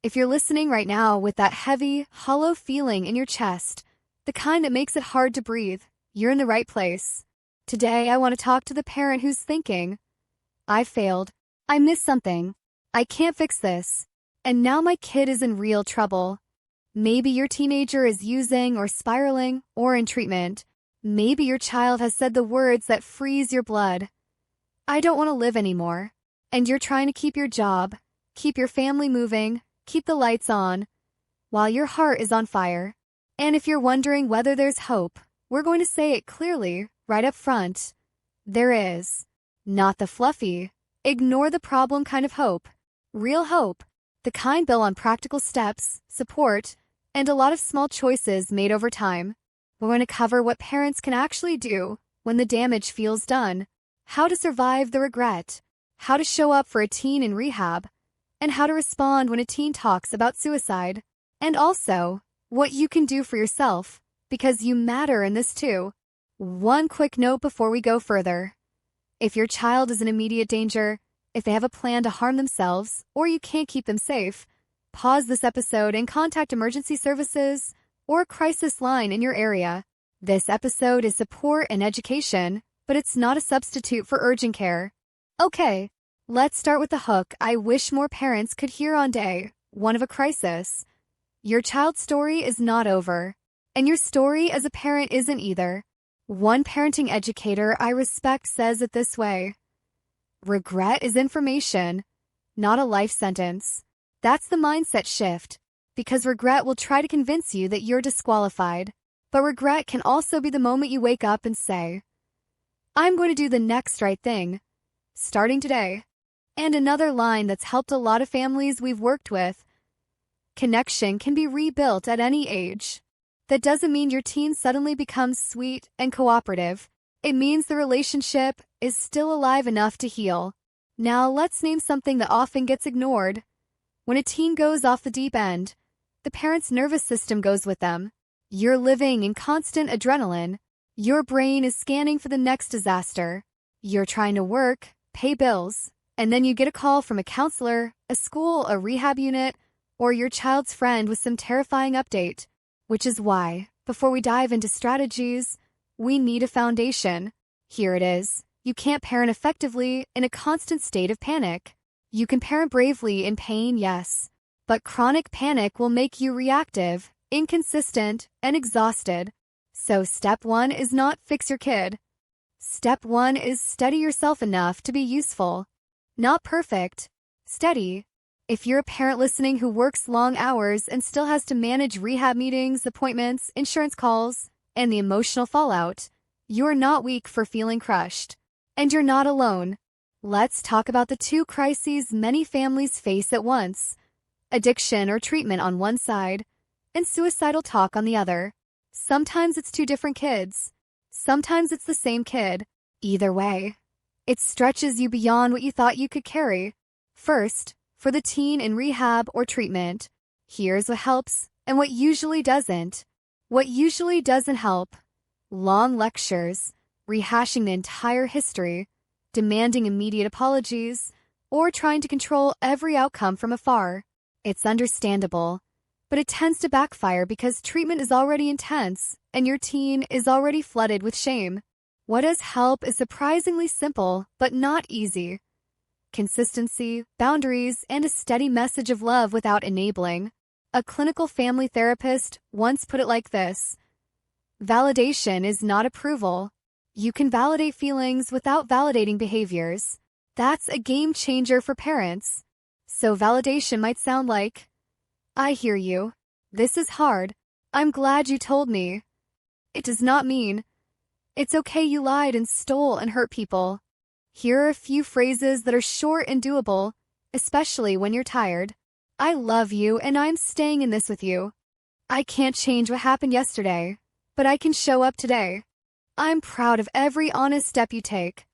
If you're listening right now with that heavy, hollow feeling in your chest, the kind that makes it hard to breathe, you're in the right place. Today, I want to talk to the parent who's thinking, I failed. I missed something. I can't fix this. And now my kid is in real trouble. Maybe your teenager is using or spiraling or in treatment. Maybe your child has said the words that freeze your blood. I don't want to live anymore. And you're trying to keep your job, keep your family moving, keep the lights on, while your heart is on fire. And if you're wondering whether there's hope, we're going to say it clearly, right up front. There is. Not the fluffy, ignore the problem kind of hope. Real hope. The kind built on practical steps, support, and a lot of small choices made over time. We're going to cover what parents can actually do when the damage feels done, how to survive the regret, how to show up for a teen in rehab, and how to respond when a teen talks about suicide. And also, what you can do for yourself, because you matter in this too. One quick note before we go further. If your child is in immediate danger, if they have a plan to harm themselves, or you can't keep them safe, pause this episode and contact emergency services or a crisis line in your area. This episode is support and education, but it's not a substitute for urgent care. Okay, let's start with the hook I wish more parents could hear on day one of a crisis. Your child's story is not over, and your story as a parent isn't either. One parenting educator I respect says it this way: regret is information, not a life sentence. That's the mindset shift, because regret will try to convince you that you're disqualified. But regret can also be the moment you wake up and say, I'm going to do the next right thing, starting today. And another line that's helped a lot of families we've worked with: connection can be rebuilt at any age. That doesn't mean your teen suddenly becomes sweet and cooperative. It means the relationship is still alive enough to heal. Now let's name something that often gets ignored. When a teen goes off the deep end, the parent's nervous system goes with them. You're living in constant adrenaline. Your brain is scanning for the next disaster. You're trying to work, pay bills, and then you get a call from a counselor, a school, a rehab unit, or your child's friend with some terrifying update. Which is why, before we dive into strategies, we need a foundation. Here it is. You can't parent effectively in a constant state of panic. You can parent bravely in pain, yes, but chronic panic will make you reactive, inconsistent, and exhausted. So step one is not fix your kid. Step one is steady yourself enough to be useful. Not perfect, steady. If you're a parent listening who works long hours and still has to manage rehab meetings, appointments, insurance calls, and the emotional fallout, you're not weak for feeling crushed. And you're not alone. Let's talk about the two crises many families face at once: addiction or treatment on one side, and suicidal talk on the other. Sometimes it's two different kids. Sometimes it's the same kid. Either way, it stretches you beyond what you thought you could carry. First, for the teen in rehab or treatment, here's what helps and what usually doesn't. What usually doesn't help: long lectures, rehashing the entire history, demanding immediate apologies, or trying to control every outcome from afar. It's understandable, but it tends to backfire because treatment is already intense and your teen is already flooded with shame. What does help is surprisingly simple, but not easy. Consistency, boundaries, and a steady message of love without enabling. A clinical family therapist once put it like this: validation is not approval. You can validate feelings without validating behaviors. That's a game changer for parents. So validation might sound like, I hear you. This is hard. I'm glad you told me. It does not mean, it's okay you lied and stole and hurt people. Here are a few phrases that are short and doable, especially when you're tired. I love you and I'm staying in this with you. I can't change what happened yesterday, but I can show up today. I'm proud of every honest step you take.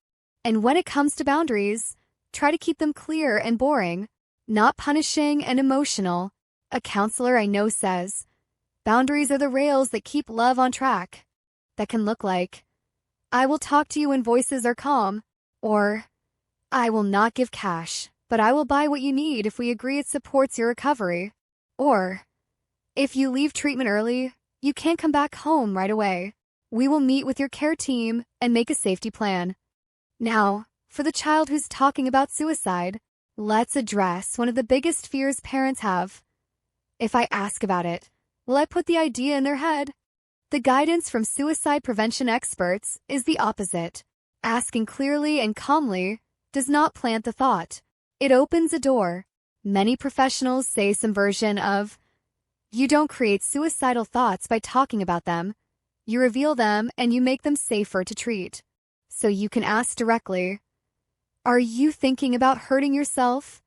And when it comes to boundaries, try to keep them clear and boring, not punishing and emotional. A counselor I know says, boundaries are the rails that keep love on track. That can look like, I will talk to you when voices are calm, or I will not give cash, but I will buy what you need if we agree it supports your recovery. Or, if you leave treatment early, you can't come back home right away. We will meet with your care team and make a safety plan. Now, for the child who's talking about suicide, let's address one of the biggest fears parents have. If I ask about it, will I put the idea in their head? The guidance from suicide prevention experts is the opposite. Asking clearly and calmly does not plant the thought. It opens a door. Many professionals say some version of, you don't create suicidal thoughts by talking about them. You reveal them and you make them safer to treat. So you can ask directly, are you thinking about hurting yourself?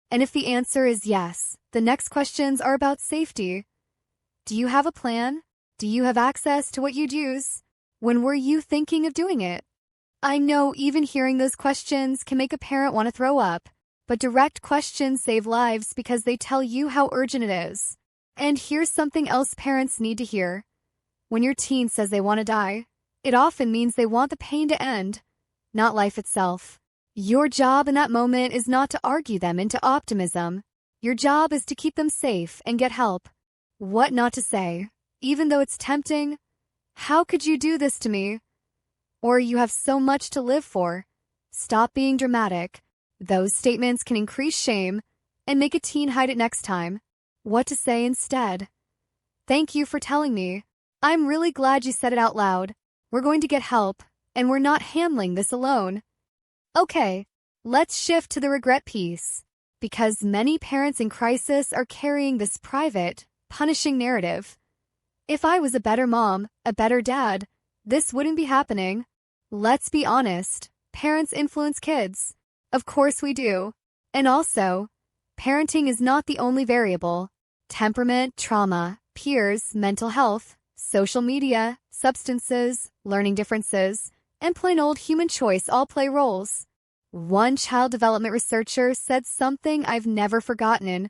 And if the answer is yes, the next questions are about safety. Do you have a plan? Do you have access to what you'd use? When were you thinking of doing it? I know even hearing those questions can make a parent want to throw up, but direct questions save lives because they tell you how urgent it is. And here's something else parents need to hear. When your teen says they want to die, it often means they want the pain to end, not life itself. Your job in that moment is not to argue them into optimism. Your job is to keep them safe and get help. What not to say, even though it's tempting? How could you do this to me? Or you have so much to live for. Stop being dramatic. Those statements can increase shame and make a teen hide it next time. What to say instead? Thank you for telling me. I'm really glad you said it out loud. We're going to get help, and we're not handling this alone. Okay, let's shift to the regret piece. Because many parents in crisis are carrying this private, punishing narrative. If I was a better mom, a better dad, this wouldn't be happening. Let's be honest, parents influence kids. Of course we do. And also, parenting is not the only variable. Temperament, trauma, peers, mental health, social media, substances, learning differences, and plain old human choice all play roles. One child development researcher said something I've never forgotten.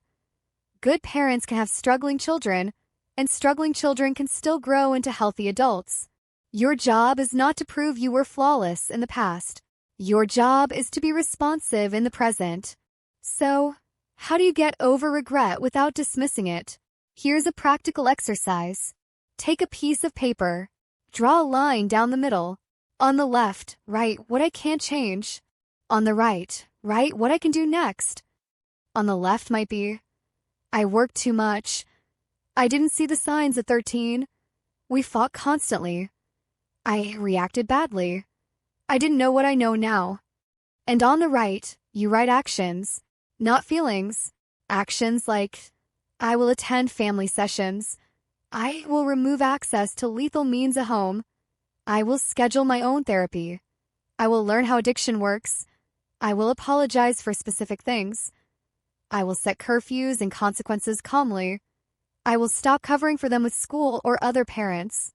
Good parents can have struggling children, and struggling children can still grow into healthy adults. Your job is not to prove you were flawless in the past. Your job is to be responsive in the present. So, how do you get over regret without dismissing it? Here's a practical exercise. Take a piece of paper. Draw a line down the middle. On the left, write what I can't change. On the right, write what I can do next. On the left might be, I worked too much. I didn't see the signs at 13. We fought constantly. I reacted badly. I didn't know what I know now. And on the right, you write actions, not feelings. Actions like, I will attend family sessions. I will remove access to lethal means at home. I will schedule my own therapy. I will learn how addiction works. I will apologize for specific things. I will set curfews and consequences calmly. I will stop covering for them with school or other parents.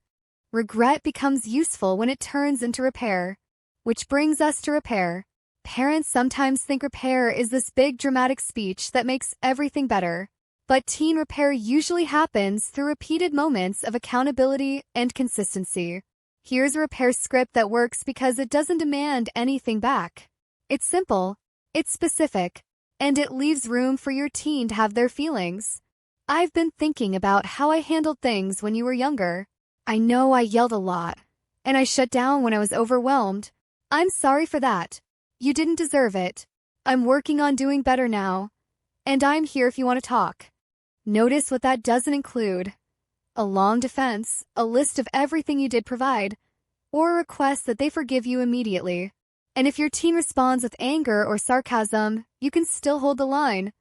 Regret becomes useful when it turns into repair. Which brings us to repair. Parents sometimes think repair is this big dramatic speech that makes everything better. But teen repair usually happens through repeated moments of accountability and consistency. Here's a repair script that works because it doesn't demand anything back. It's simple, it's specific, and it leaves room for your teen to have their feelings. I've been thinking about how I handled things when you were younger. I know I yelled a lot, and I shut down when I was overwhelmed. I'm sorry for that. You didn't deserve it. I'm working on doing better now. And I'm here if you want to talk. Notice what that doesn't include. A long defense, a list of everything you did provide, or a request that they forgive you immediately. And if your teen responds with anger or sarcasm, you can still hold the line.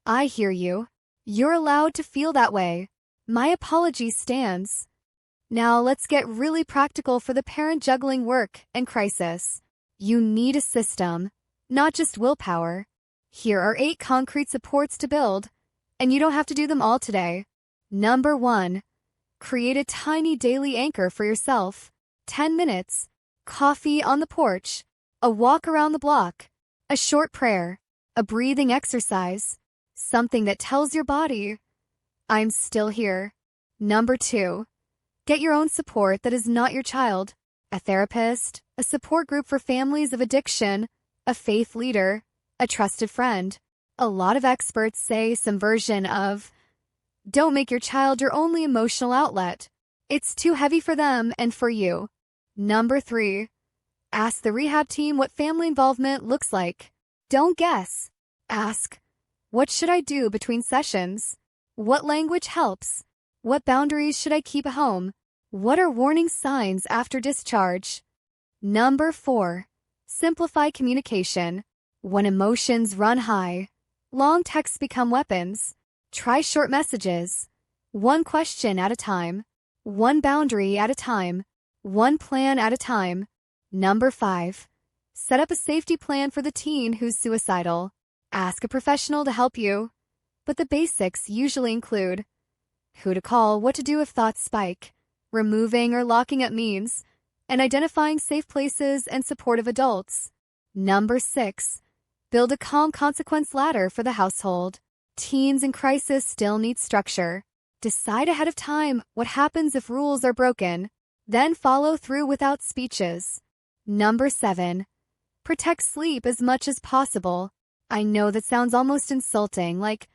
I hear you. You're allowed to feel that way. My apology stands. Now let's get really practical for the parent juggling work and crisis. You need a system, not just willpower. Here are 8 concrete supports to build, and you don't have to do them all today. Number 1. Create a tiny daily anchor for yourself. 10 minutes. Coffee on the porch. A walk around the block. A short prayer. A breathing exercise. Something that tells your body, I'm still here. Number 2. Get your own support that is not your child. A therapist, a support group for families of addiction, a faith leader, a trusted friend. A lot of experts say some version of, Don't make your child your only emotional outlet. It's too heavy for them and for you. Number 3. Ask the rehab team what family involvement looks like. Don't guess. Ask, what should I do between sessions? What language helps? What boundaries should I keep at home? What are warning signs after discharge? Number 4. Simplify communication. When emotions run high, long texts become weapons. Try short messages. One question at a time. One boundary at a time. One plan at a time. Number 5. Set up a safety plan for the teen who's suicidal. Ask a professional to help you. But the basics usually include who to call, what to do if thoughts spike, removing or locking up means, and identifying safe places and supportive adults. Number 6. Build a calm consequence ladder for the household. Teens in crisis still need structure. Decide ahead of time what happens if rules are broken. Then follow through without speeches. Number 7. Protect sleep as much as possible. I know that sounds almost insulting, like,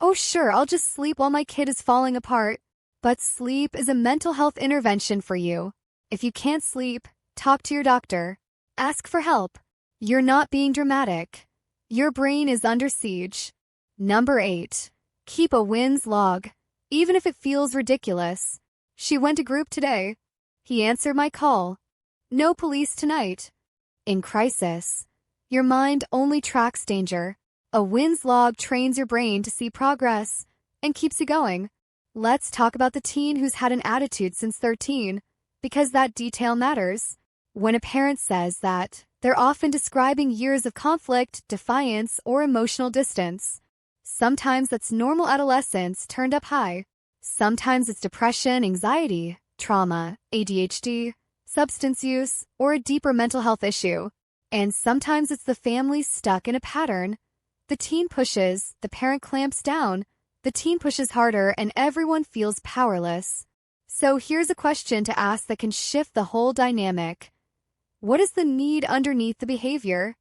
oh sure, I'll just sleep while my kid is falling apart. But sleep is a mental health intervention for you. If you can't sleep, talk to your doctor. Ask for help. You're not being dramatic. Your brain is under siege. Number 8. Keep a wins log. Even if it feels ridiculous. She went to group today. He answered my call. No police tonight. In crisis, your mind only tracks danger. A wins log trains your brain to see progress and keeps you going. Let's talk about the teen who's had an attitude since 13, because that detail matters. When a parent says that, they're often describing years of conflict, defiance, or emotional distance. Sometimes that's normal adolescence turned up high. Sometimes it's depression, anxiety, trauma, ADHD, substance use, or a deeper mental health issue. And sometimes it's the family stuck in a pattern. The teen pushes, the parent clamps down, the teen pushes harder, and everyone feels powerless. So here's a question to ask that can shift the whole dynamic. What is the need underneath the behavior?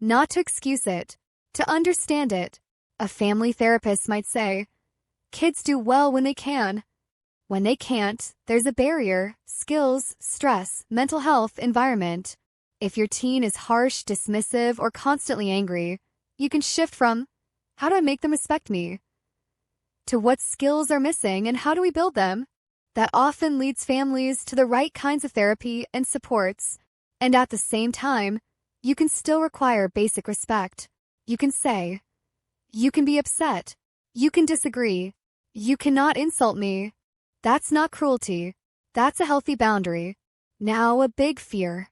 Not to excuse it, to understand it. A family therapist might say, kids do well when they can. When they can't, there's a barrier, skills, stress, mental health, environment. If your teen is harsh, dismissive, or constantly angry, you can shift from, how do I make them respect me? To what skills are missing and how do we build them? That often leads families to the right kinds of therapy and supports. And at the same time, you can still require basic respect. You can say, you can be upset. You can disagree. You cannot insult me. That's not cruelty. That's a healthy boundary. Now a big fear.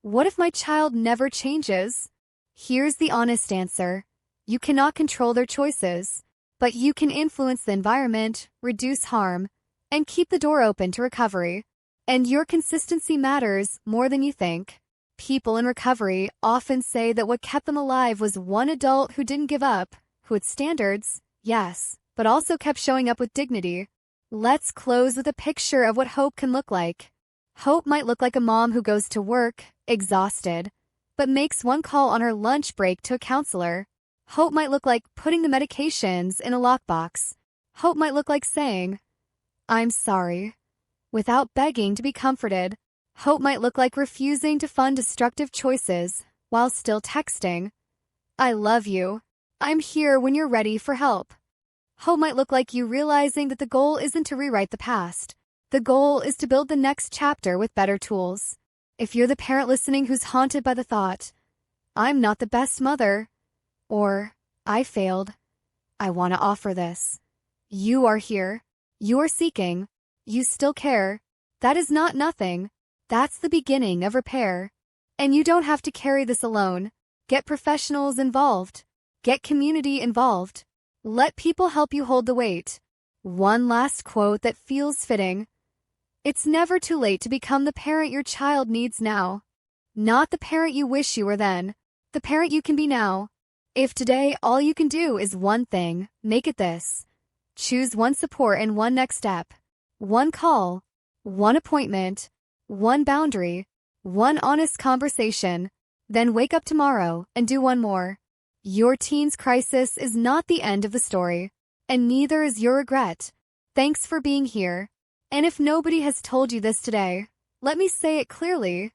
What if my child never changes? Here's the honest answer. You cannot control their choices, but you can influence the environment, reduce harm, and keep the door open to recovery. And your consistency matters more than you think. People in recovery often say that what kept them alive was one adult who didn't give up, who had standards, yes, but also kept showing up with dignity. Let's close with a picture of what hope can look like. Hope might look like a mom who goes to work, exhausted, but makes one call on her lunch break to a counselor. Hope might look like putting the medications in a lockbox. Hope might look like saying, I'm sorry, without begging to be comforted. Hope might look like refusing to fund destructive choices while still texting, I love you. I'm here when you're ready for help. Hope might look like you realizing that the goal isn't to rewrite the past. The goal is to build the next chapter with better tools. If you're the parent listening who's haunted by the thought, I'm not the best mother, or I failed, I want to offer this. You are here. You are seeking. You still care. That is not nothing. That's the beginning of repair. And you don't have to carry this alone. Get professionals involved. Get community involved. Let people help you hold the weight. One last quote that feels fitting. It's never too late to become the parent your child needs now. Not the parent you wish you were then. The parent you can be now. If today all you can do is one thing, make it this. Choose one support and one next step. One call. One appointment. One boundary. One honest conversation. Then wake up tomorrow and do one more. Your teen's crisis is not the end of the story. and neither is your regret. Thanks for being here. And if nobody has told you this today, let me say it clearly.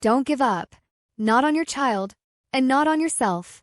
Don't give up. Not on your child, and not on yourself.